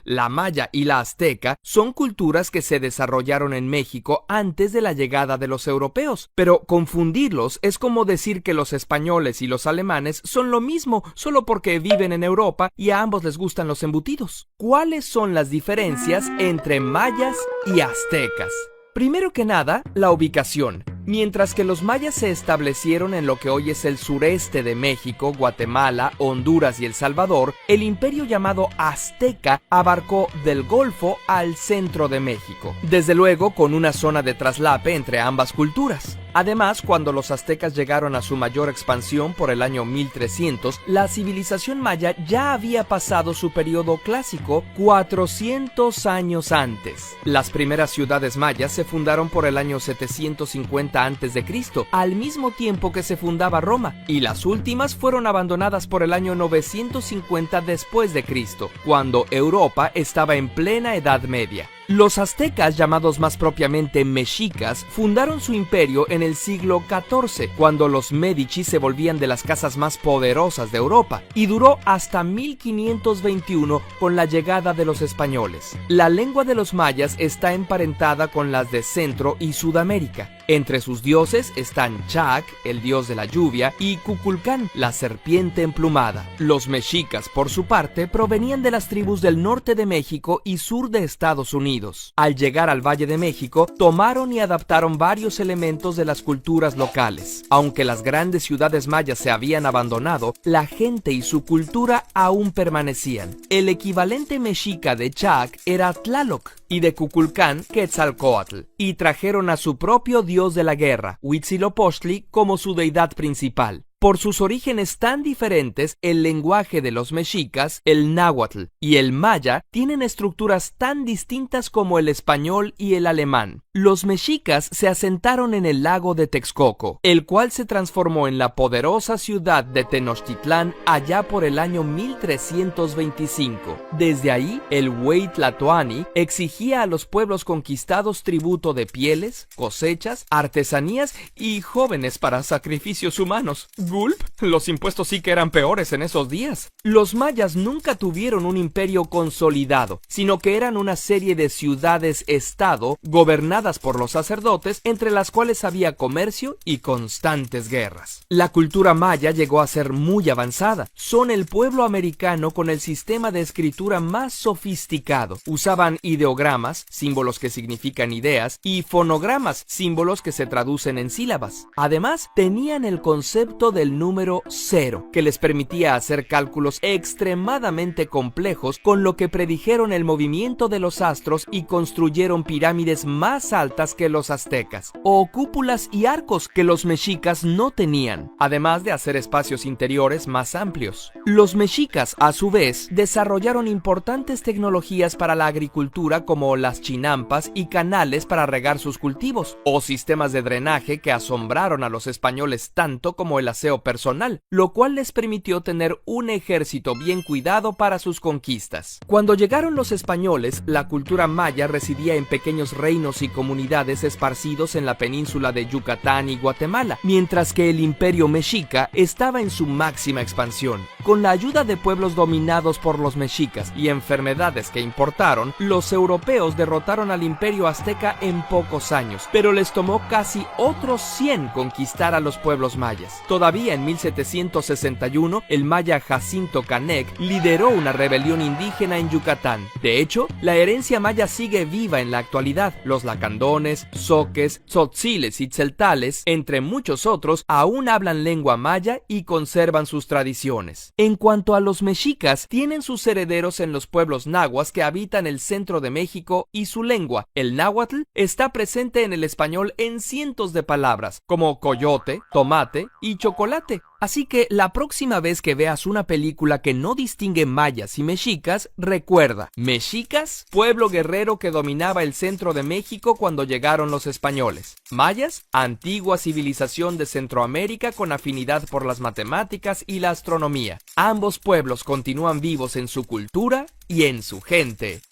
la maya y la azteca, son culturas que se desarrollaron en México antes de la llegada de los europeos, pero confundirlos es como decir que los españoles y los alemanes son lo mismo, solo porque viven en Europa y a ambos les gustan los embutidos. ¿Cuáles son las diferencias entre mayas y aztecas? Primero que nada, la ubicación. Mientras que los mayas se establecieron en lo que hoy es el sureste de México, Guatemala, Honduras y El Salvador, el imperio llamado azteca abarcó del Golfo al centro de México, desde luego con una zona de traslape entre ambas culturas. Además, cuando los aztecas llegaron a su mayor expansión por el año 1300, la civilización maya ya había pasado su periodo clásico 400 años antes. Las primeras ciudades mayas se fundaron por el año 750 a.C., al mismo tiempo que se fundaba Roma, y las últimas fueron abandonadas por el año 950 después de Cristo, cuando Europa estaba en plena Edad Media. Los aztecas, llamados más propiamente mexicas, fundaron su imperio en el siglo XIV, cuando los Médici se volvían de las casas más poderosas de Europa, y duró hasta 1521 con la llegada de los españoles. La lengua de los mayas está emparentada con las de Centro y Sudamérica. Entre sus dioses están Chac, el dios de la lluvia, y Cuculcán, la serpiente emplumada. Los mexicas, por su parte, provenían de las tribus del norte de México y sur de Estados Unidos. Al llegar al Valle de México, tomaron y adaptaron varios elementos de las culturas locales. Aunque las grandes ciudades mayas se habían abandonado, la gente y su cultura aún permanecían. El equivalente mexica de Chac era Tlaloc y de Cuculcán, Quetzalcóatl, y trajeron a su propio dios de la guerra, Huitzilopochtli, como su deidad principal. Por sus orígenes tan diferentes, el lenguaje de los mexicas, el náhuatl y el maya, tienen estructuras tan distintas como el español y el alemán. Los mexicas se asentaron en el lago de Texcoco, el cual se transformó en la poderosa ciudad de Tenochtitlán allá por el año 1325. Desde ahí, el Huey Tlatoani exigía a los pueblos conquistados tributo de pieles, cosechas, artesanías y jóvenes para sacrificios humanos. ¿Gulp? Los impuestos sí que eran peores en esos días. Los mayas nunca tuvieron un imperio consolidado, sino que eran una serie de ciudades-estado gobernadas por los sacerdotes, entre las cuales había comercio y constantes guerras. La cultura maya llegó a ser muy avanzada. Son el pueblo americano con el sistema de escritura más sofisticado. Usaban ideogramas, símbolos que significan ideas, y fonogramas, símbolos que se traducen en sílabas. Además, tenían el concepto del número 0, que les permitía hacer cálculos extremadamente complejos, con lo que predijeron el movimiento de los astros y construyeron pirámides más altas que los aztecas, o cúpulas y arcos que los mexicas no tenían, además de hacer espacios interiores más amplios. Los mexicas, a su vez, desarrollaron importantes tecnologías para la agricultura, como las chinampas y canales para regar sus cultivos, o sistemas de drenaje que asombraron a los españoles tanto como el aseo personal, lo cual les permitió tener un ejército bien cuidado para sus conquistas. Cuando llegaron los españoles, la cultura maya residía en pequeños reinos y comunidades esparcidos en la península de Yucatán y Guatemala, mientras que el imperio mexica estaba en su máxima expansión. Con la ayuda de pueblos dominados por los mexicas y enfermedades que importaron, los europeos derrotaron al imperio azteca en pocos años, pero les tomó casi otros 100 conquistar a los pueblos mayas. Todavía en 1761, el maya Jacinto Canec lideró una rebelión indígena en Yucatán. De hecho, la herencia maya sigue viva en la actualidad. Los lacandones, zoques, tzotziles y tzeltales, entre muchos otros, aún hablan lengua maya y conservan sus tradiciones. En cuanto a los mexicas, tienen sus herederos en los pueblos nahuas que habitan el centro de México, y su lengua, el náhuatl, está presente en el español en cientos de palabras, como coyote, tomate y chocolate. Así que la próxima vez que veas una película que no distingue mayas y mexicas, recuerda: mexicas, pueblo guerrero que dominaba el centro de México cuando llegaron los españoles. Mayas, antigua civilización de Centroamérica con afinidad por las matemáticas y la astronomía. Ambos pueblos continúan vivos en su cultura y en su gente.